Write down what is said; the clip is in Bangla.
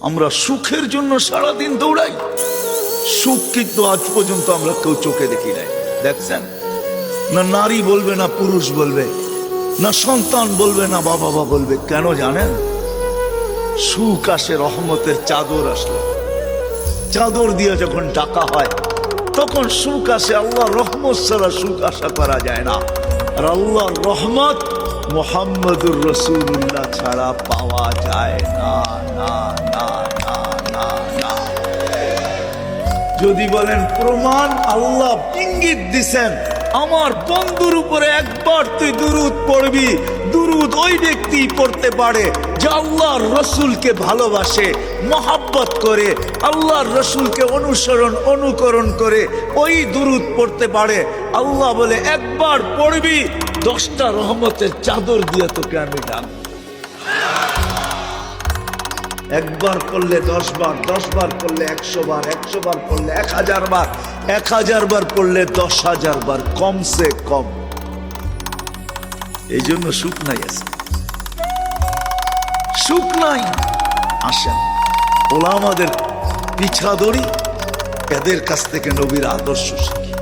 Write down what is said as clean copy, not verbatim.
আমরা সুখের জন্য সারাদিন দৌড়াই, সুখ কিন্তু আজ পর্যন্ত আমরা কেউ চোখে দেখি নাই। দেখছেন না? নারী বলবে না পুরুষ বলবে, না সন্তান বলবে না বাবা বলবে। কেন জানেন? সুখ আসে রহমতের চাদর আসলে, চাদর দিয়ে যখন ডাকা হয় তখন সুখ আসে। আল্লাহর রহমত ছাড়া সুখ আশা করা যায় না। আর আল্লাহর রহমত মুহাম্মদুর রাসূলুল্লাহ ছাড়া পাওয়া যায় না, না না না না না। যদি বলেন প্রমাণ, আল্লাহ ইঙ্গিত দিছেন, আমার বন্ধুর উপরে একবার তুই দুরূদ পড়বি, দুরূদ ওই ব্যক্তি পড়তে পারে যে আল্লাহর রসুলকে ভালোবাসে, মহাব্বত করে, আল্লাহর রসুলকে অনুকরণ করে ওই দুরূদ পড়তে পারে। আল্লাহ বলে একবার পড়বি, 10টা রহমতের চাদর দিয়ে তোকে আমি ডাকবো। একবার করলে 10 বার, 10 বার করলে 100 বার, 100 বার করলে 1000 বার, 1000 বার করলে 10,000 বার, কমসে কম। এই জন্য সুখ নাই, আছে সুখ নাই। আসেন ওলামাদের পিছা ধরি, এদের কাছ থেকে নবীর আদর্শ শিখি।